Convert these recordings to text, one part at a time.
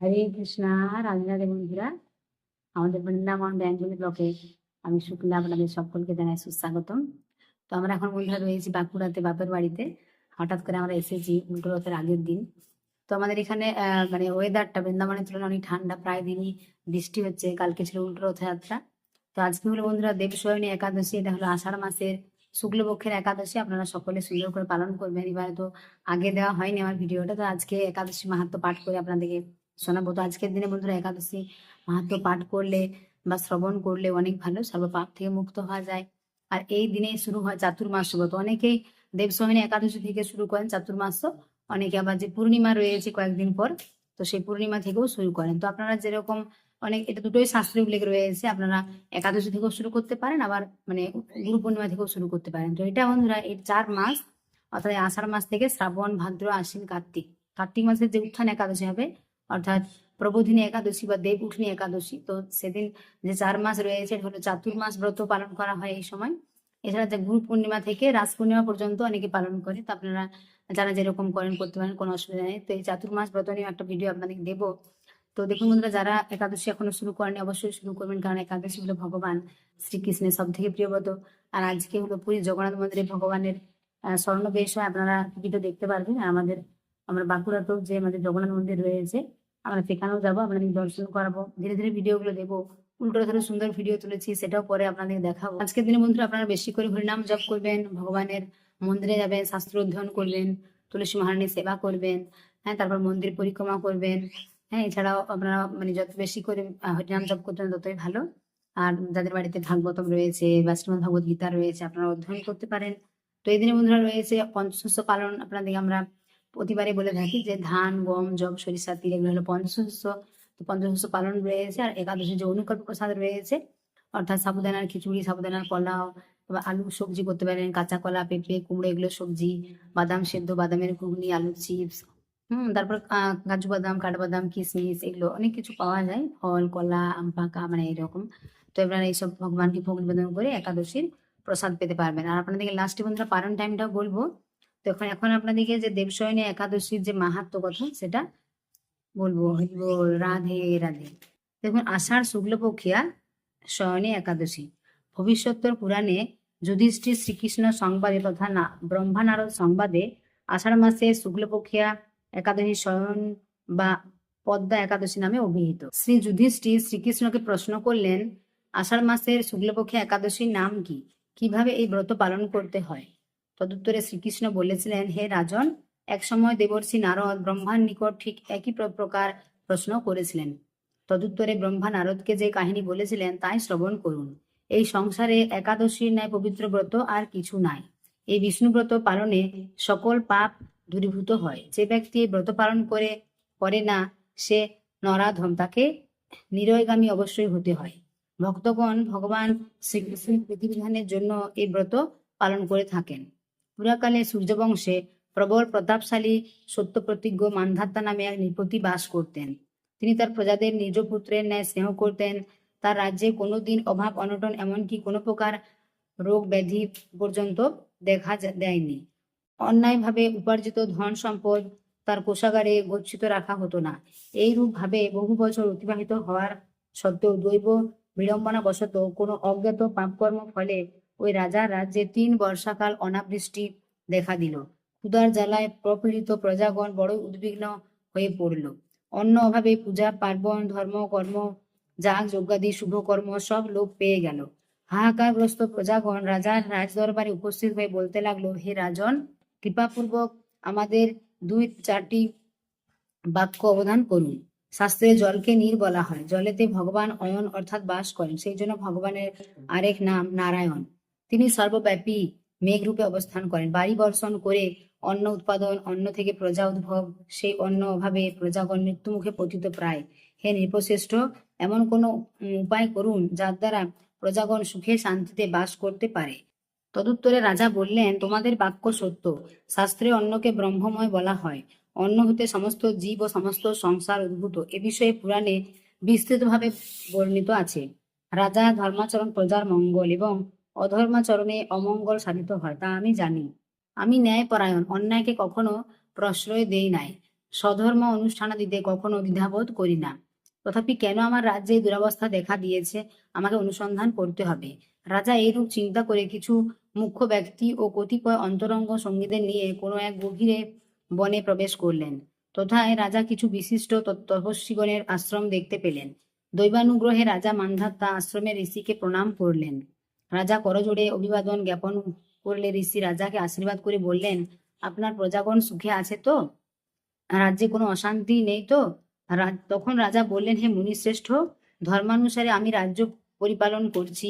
হরে কৃষ্ণা। রাধে রাধে বন্ধুরা, আমাদের বৃন্দাবন বেঙ্গলি ব্লকে আমি শুক্লা আপনাদের সকলকে জানাই সুস্বাগতম। তো আমরা এখন বন্ধুরা রয়েছি বাঁকুড়াতে বাপের বাড়িতে। হঠাৎ করে আমরা এসেছি উল্টো রথের আগের দিন। তো আমাদের এখানে মানে ওয়েদারটা বৃন্দাবনের তুলনায় অনেক ঠান্ডা, প্রায় দিনই বৃষ্টি হচ্ছে। কালকে ছিল উল্টো রথযাত্রা। তো আজকে হলো বন্ধুরা দেবশয়নী একাদশী, এটা হলো আষাঢ় মাসের শুক্লপক্ষের একাদশী। আপনারা সকলে সুন্দর করে পালন করবেন। এবারে তো আগে দেওয়া হয়নি আমার ভিডিওটা, তো আজকে একাদশী মাহাত্ম্য পাঠ করে আপনাদেরকে শোনাবো। তো আজকের দিনে বন্ধুরা একাদশী মাহাত্ম্য পাঠ করলে বা শ্রবণ করলে অনেক ভালো, সর্বপাপ থেকে মুক্ত হওয়া যায়। আর এই দিনে শুরু হয় চাতুর্মাস ব্রত। অনেকেই দেবসহিনী একাদশী থেকে শুরু করেন চাতুর্মাস, অনেকে আবার যে পূর্ণিমা রয়েছে কয়েকদিন পর, তো সেই পূর্ণিমা থেকেও শুরু করেন। তো আপনারা যেরকম অনেক, এটা দুটোই শাস্ত্রে উল্লেখ রয়েছে, আপনারা একাদশী থেকেও শুরু করতে পারেন, আবার মানে গুরু পূর্ণিমা থেকেও শুরু করতে পারেন। তো এটা বন্ধুরা এই 4 মাস, অর্থাৎ আষাঢ় মাস থেকে শ্রাবণ, ভাদ্র, আশ্বিন, কার্তিক, কার্তিক মাসের যে উত্থান একাদশী হবে, অর্থাৎ প্রবোধিনী একাদশী বা দেব উঠনী একাদশী, তো সেদিন যে 4 মাস রয়েছে হলো চাতুর্মাস ব্রত পালন করা হয় এই সময়। এছাড়া যে গুরু পূর্ণিমা থেকে রাস পূর্ণিমা পর্যন্ত অনেকে পালন করে। তো আপনারা যারা যেরকম করেন করতে পারেন, কোনো অসুবিধা নেই। তো এই চাতুর্মাস ব্রত নিয়ে একটা ভিডিও আপনাদের দেবো। তো দেখুন বন্ধুরা, যারা একাদশী এখনো শুরু করেনি অবশ্যই শুরু করবেন, কারণ একাদশী হলো ভগবান শ্রীকৃষ্ণের সব থেকে প্রিয় ব্রত। আর আজকে হলো পুরী জগন্নাথ মন্দিরে ভগবানের স্বর্ণবেশ হয়, আপনারা ভিডিও দেখতে পারবেন। আর আমরা বাঁকুড়াতেও যে আমাদের জগন্নাথ মন্দির রয়েছে, আমরা সেখানেও যাবো, আপনাদের দর্শন করাবো। ধীরে ধীরে ভিডিওগুলো দেবো। উল্টো রথের সুন্দর ভিডিও তুলেছি, সেটাও পরে আপনাদের দেখাবো। আজকের দিনে বন্ধুরা আপনারা বেশি করে হরিনাম জপ করবেন, ভগবানের মন্দিরে যাবেন, শাস্ত্র অধ্যয়ন করবেন, তুলসী মহারানীর সেবা করবেন, হ্যাঁ, তারপর মন্দির পরিক্রমা করবেন। হ্যাঁ, এছাড়াও আপনারা মানে যত বেশি করে হরিনাম জপ করতেন ততই ভালো। আর যাদের বাড়িতে ভাগবতম রয়েছে বা শ্রীমদ্ ভগবত গীতা রয়েছে, আপনারা অধ্যয়ন করতে পারেন। তো এই দিনে বন্ধুরা রয়েছে পঞ্চশস্য পালন। আপনাদেরকে আমরা প্রতিবারে বলে থাকি যে ধান, গম, যব, সরিষা, তিল এগুলো হলো পঞ্চশস্য। তো পঞ্চশস্য পালন রয়েছে। আর একাদশী যে অনুকল্প প্রসাদ রয়েছে, অর্থাৎ সাবুদানার খিচুড়ি, সাবুদানার পোলাও, বা আলু সবজি করতে পারেন, কাঁচা কলা, পেঁপে, কুমড়ো এগুলো সবজি, বাদাম সেদ্ধ, বাদামের ঘুগনি, আলুর চিপস, তারপর কাজু বাদাম, কাঠবাদাম, কিশমিশ, এগুলো অনেক কিছু পাওয়া যায়, ফল, কলা, আম পাকা, মানে এরকম। তো এবার এইসব ভগবানকে ভোগ নিবেদন করে একাদশীর প্রসাদ পেতে পারবেন। আর আপনাদেরকে লাস্টে বন্ধুরা পালন টাইমটাও বলবো। তো এখন আপনাদেরকে যে দেবশয়নী একাদশীর যে মাহাত্ম্য কথা সেটা বলবো। হইব রাধে রাধে। দেখুন, আষাঢ় শুক্লপক্ষিয়া শয়নী একাদশী ভবিষ্যত্তর পুরাণে যুধিষ্ঠির শ্রীকৃষ্ণ সংবাদে তথা না ব্রহ্মানারদ সংবাদে আষাঢ় মাসে শুক্লপক্ষিয়া একাদশী শয়ন বা পদ্মা একাদশী নামে অভিহিত। শ্রী যুধিষ্ঠির শ্রীকৃষ্ণকে প্রশ্ন করলেন, আষাঢ় মাসের শুক্লপক্ষিয়া একাদশীর নাম কি, কিভাবে এই ব্রত পালন করতে হয়? তদুত্তরে শ্রীকৃষ্ণ বলেছিলেন, হে রাজন, এক সময় দেবর্ষি নারদ ব্রহ্মার নিকট ঠিক একই প্রকার প্রশ্ন করেছিলেন। তদুত্তরে ব্রহ্মা নারদকে যে কাহিনী বলেছিলেন তাই শ্রবণ করুন। এই সংসারে একাদশীর ন্যায় পবিত্র ব্রত আর কিছু নাই। এই বিষ্ণু ব্রত পালনে সকল পাপ দূরীভূত হয়। যে ব্যক্তি এই ব্রত পালন করে না, সে নরাধম, তাকে নিরয়গামী অবশ্যই হতে হয়। ভক্তগণ ভগবান শ্রীকৃষ্ণের বিধিবিধানের জন্য এই ব্রত পালন করে থাকেন। পুরাকালে সূর্যবংশে প্রবল প্রতাপশালী সত্যপ্রতিজ্ঞ মান্ধাতা নামে এক নৃপতি বাস করতেন। তিনি তার প্রজাদের নিজ পুত্রের ন্যায় স্নেহ করতেন। তার রাজ্যে কোনোদিন অভাব অনটন এমনকি কোনো প্রকার রোগ ব্যাধি পর্যন্ত দেখা দেয়নি। অন্যায়ভাবে উপার্জিত ধন সম্পদ তার কোষাগারে গচ্ছিত রাখা হতো না। এইরূপ ভাবে বহু বছর অতিবাহিত হওয়ার সত্ত্বেও দৈব বিড়ম্বনা বশত কোনো অজ্ঞাত পাপকর্ম ফলে ওই রাজার রাজ্যে 3 বর্ষাকাল অনাবৃষ্টি দেখা দিল। ক্ষুধার জ্বালায় প্রপীড়িত প্রজাগণ বড় উদ্বিগ্ন হয়ে পড়ল। অন্ন অভাবে পূজা পার্বণ, ধর্ম, কর্ম, যাগ যজ্ঞাদি শুভকর্ম সব লোপ পেয়ে গেল। হাহাকারগ্রস্ত প্রজাগণ রাজার রাজদরবারে উপস্থিত হয়ে বলতে লাগলো, হে রাজন, কৃপাপূর্বক আমাদের 2-4টি বাক্য অবধান করুন। শাস্ত্রে জলকে নীর বলা হয়। জলেতে ভগবান অয়ন অর্থাৎ বাস করেন, সেই জন্য ভগবানের আরেক নাম নারায়ণ। তিনি সর্বব্যাপী মেঘরূপে অবস্থান করেন। বায়ু বর্ষণ করে অন্ন উৎপাদন, অন্ন থেকে প্রজা উদ্ভব, সেই অন্ন অভাবে প্রজাগণ মৃত্যুমুখে পতিত প্রায়। হে নৃপশ্রেষ্ঠ, এমন কোনো উপায় করুন যার দ্বারা প্রজাগণ সুখে শান্তিতে বাস করতে পারে। তদুত্তরে রাজা বললেন, তোমাদের বাক্য সত্য। শাস্ত্রে অন্নকে ব্রহ্মময় বলা হয়। অন্ন হতে সমস্ত জীব ও সমস্ত সংসার উদ্ভূত। এ বিষয়ে পুরাণে বিস্তৃতভাবে বর্ণিত আছে। রাজা ধর্মাচরণ প্রজার মঙ্গল এবং অধর্মাচরণে অমঙ্গল সাধিত হয়, তা আমি জানি। আমি ন্যায়পরায়ণ, অন্যায়কে কখনো প্রশ্রয় দেই নাই। স্বধর্ম অনুষ্ঠানাদিতে কখনো দ্বিধাবোধ করি না। তথাপি কেন আমার রাজ্যে এই দুরবস্থা দেখা দিয়েছে আমাকে অনুসন্ধান করতে হবে। রাজা এইরূপ চিন্তা করে কিছু মুখ্য ব্যক্তি ও কতিপয় অন্তরঙ্গ সঙ্গীদের নিয়ে কোনো এক গভীরে বনে প্রবেশ করলেন। তথায় রাজা কিছু বিশিষ্ট তপস্বীগণের আশ্রম দেখতে পেলেন। দৈবানুগ্রহে রাজা মান্ধাতা আশ্রমের ঋষিকে প্রণাম করলেন। রাজা করজোড়ে অভিবাদন জ্ঞাপন করলে ঋষি রাজাকে আশীর্বাদ করে বললেন, আপনার প্রজাগণ সুখে আছে তো? রাজ্যে কোনো অশান্তি নেই তো? তখন রাজা বললেন, হে মুনিশ্রেষ্ঠ, ধর্মানুসারে আমি রাজ্য পরিপালন করছি।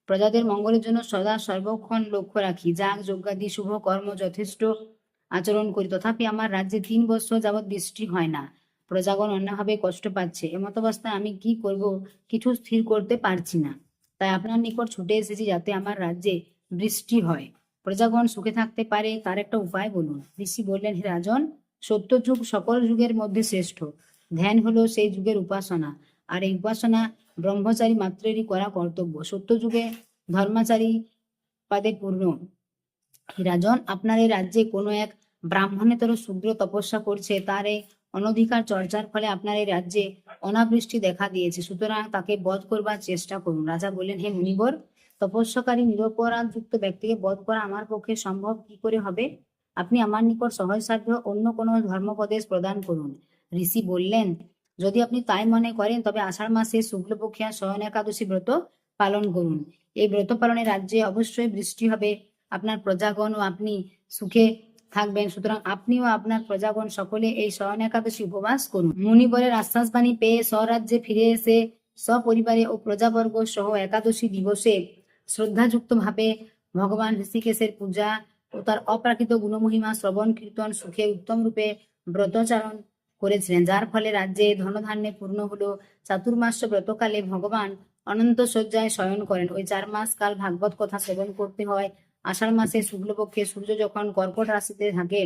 প্রজাদের মঙ্গলের জন্য সদা সর্বক্ষণ লক্ষ্য রাখি, যাগ যজ্ঞাদি শুভ কর্ম যথেষ্ট আচরণ করি। তথাপি আমার রাজ্যে 3 বৎসর যাবৎ বৃষ্টি হয় না। প্রজাগণ অন্যভাবে কষ্ট পাচ্ছে। এমতাবস্থায় আমি কি করব কিছু স্থির করতে পারছি না। তাই আপনার নিকট ছুটে এসেছি যাতে আমার রাজ্যে বৃষ্টি হয়, প্রজাগণ সুখে থাকতে পারে, তার একটা উপায় বলুন। ঋষি বললেন, হে রাজন, সত্যযুগ সকল যুগের মধ্যে শ্রেষ্ঠ। ধ্যান হলো সেই যুগের উপাসনা, আর এই উপাসনা ব্রহ্মচারী মাত্রেরই করা কর্তব্য। সত্যযুগে ধর্মাচারী পাদে পূর্ণ। হে রাজন, আপনার এই রাজ্যে কোনো এক ব্রাহ্মণেতর শূদ্র তপস্যা করছে, তার এই অনধিকার চর্চার ফলে আপনার এই রাজ্যে অনাবৃষ্টি দেখা দিয়েছে। সুতরাং তাকে বধ করবার চেষ্টা করুন। রাজা বললেন, হে মুনিবর, তপস্যাকারী নিরপরাধযুক্ত ব্যক্তিকে বধ করা আমার পক্ষে সম্ভব কি করে হবে? আপনি আমার নিকট সহজসাধ্য অন্য কোনো ধর্মোপদেশ প্রদান করুন। ঋষি বললেন, যদি আপনি তাই মনে করেন তবে আষাঢ় মাসে শুক্লপক্ষিয়া শয়ন একাদশী ব্রত পালন করুন। এই ব্রত পালনে রাজ্যে অবশ্যই বৃষ্টি হবে, আপনার প্রজাগণ ও আপনি সুখে থাকবেন। সুতরাং আপনি ও আপনার প্রজাগণ সকলে এই শয়ন একাদশী উপবাস করুন। মুনিবরের আশ্বাসবাণী পেয়ে স্বরাজ্যে ফিরে এসে সপরিবারে ও প্রজাবর্গ সহ একাদশী দিবসে শ্রদ্ধাযুক্ত ভাবে ভগবান ঋষিকেশের পূজা ও তার অপ্রাকৃত গুণমহিমা শ্রবণ কীর্তন সুখে উত্তম রূপে ব্রতচারণ করেছিলেন, যার ফলে রাজ্যে ধনধান্যে পূর্ণ হলো। চাতুর্মাস্য ব্রতকালে ভগবান অনন্ত শয্যায় শয়ন করেন। ওই 4 মাস কাল ভাগবত কথা শ্রবণ করতে হয়। আষাঢ় মাসে শুক্লপক্ষে সূর্য যখন কর্কট রাশিতে থাকে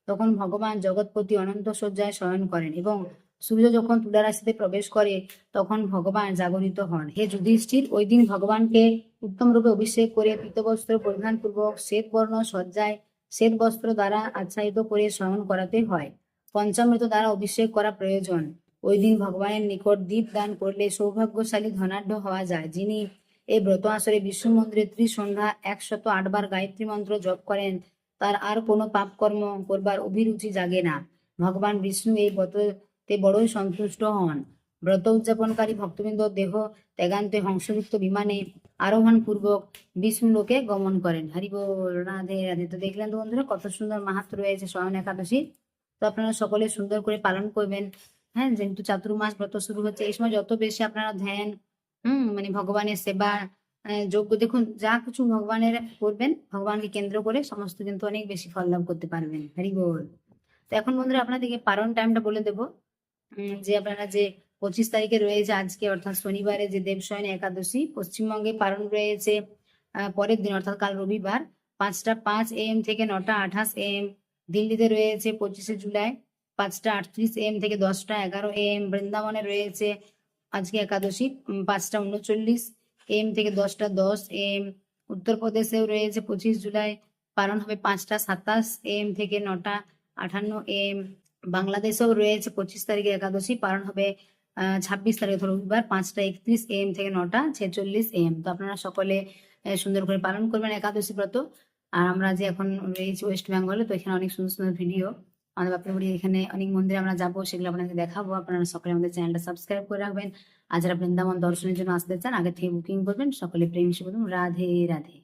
তখন ভগবান জগৎপতি অনন্ত শয্যায় শয়ন করেন, এবং সূর্য যখন তুলা রাশিতে প্রবেশ করে তখন ভগবান জাগরিত হন। হে যুধিষ্ঠির, ওই দিন ভগবানকে উত্তম রূপে অভিষেক করে পীতবস্ত্র পরিধান পূর্বক শ্বেতবর্ণ সজ্জায় শ্বেত বস্ত্র দ্বারা আচ্ছাদিত করে শয়ন করাতে হয়। পঞ্চামৃত দ্বারা অভিষেক করা প্রয়োজন। ওই দিন ভগবানের নিকট দীপ দান করলে সৌভাগ্যশালী ধনাঢ্য হওয়া যায়। যিনি এই ব্রত আসরে বিষ্ণু মন্দিরে ত্রিসন্ধ্যা 108 বার গায়ত্রী মন্ত্র জপ করেন, তার আর কোনো পাপ কর্ম করবার অভিরুচি জাগে না। ভগবান বিষ্ণু এই ব্রততে বড়ই সন্তুষ্ট হন। ব্রত উদযাপনকারী ভক্তবৃন্দ দেহ ত্যাগান্তে হংসযুক্ত বিমানে আরোহণ পূর্বক বিষ্ণু লোকে গমন করেন। হরি বল, রাধে রাধে। তো দেখলেন তো বন্ধুরা, কত সুন্দর মাহাত্ম্য রয়েছে শয়ন একাদশী। তো আপনারা সকলে সুন্দর করে পালন করবেন। হ্যাঁ, যেহেতু চাতুর্মাস ব্রত শুরু হচ্ছে, এই সময় যত বেশি আপনারা ধ্যান মানে ভগবানের সেবা যোগ্য, দেখুন যা কিছু ভগবানের করবেন, ভগবানকে কেন্দ্র করে সমস্ত কিন্তু অনেক বেশি ফল লাভ করতে পারবেন। হরি বল। তো এখন বন্ধুরা আপনাদেরকে পালন টাইমটা বলে দেবো। যে আপনারা যে 25 তারিখে রয়েছে আজকে, অর্থাৎ শনিবারে যে দেবশয়ন একাদশী, পশ্চিমবঙ্গে পালন রয়েছে পরের দিন অর্থাৎ কাল রবিবার 5টা 5 AM থেকে 9টা 28 AM। দিল্লিতে রয়েছে 25শে জুলাই 5টা 38 AM থেকে 10টা 11 AM। বৃন্দাবনে রয়েছে আজকে একাদশী 5টা 39 AM থেকে 10টা 10 AM। উত্তরপ্রদেশেও রয়েছে 25 জুলাই, পালন হবে 5টা 27 AM থেকে 9টা 58 AM। বাংলাদেশেও রয়েছে 25 তারিখে একাদশী, পালন হবে 26 তারিখে রবিবার 5টা 31 AM থেকে 9টা 46 AM। তো আপনারা সকলে সুন্দর করে পালন করবেন একাদশী ব্রত। আর আমরা যে এখন রয়েছি ওয়েস্ট বেঙ্গলে, তো এখানে অনেক সুন্দর সুন্দর ভিডিও আমাদের বাপের বাড়ি, এখানে অনেক মন্দিরে আমরা যাবো, সেগুলো আপনাদের দেখাবো। আপনারা সকলে আমাদের চ্যানেলটা সাবস্ক্রাইব করে রাখবেন। আর যারা বৃন্দাবন দর্শনের জন্য আসতে চান আগে থেকে বুকিং করবেন। সকলে প্রেম শুভ রাধে রাধে।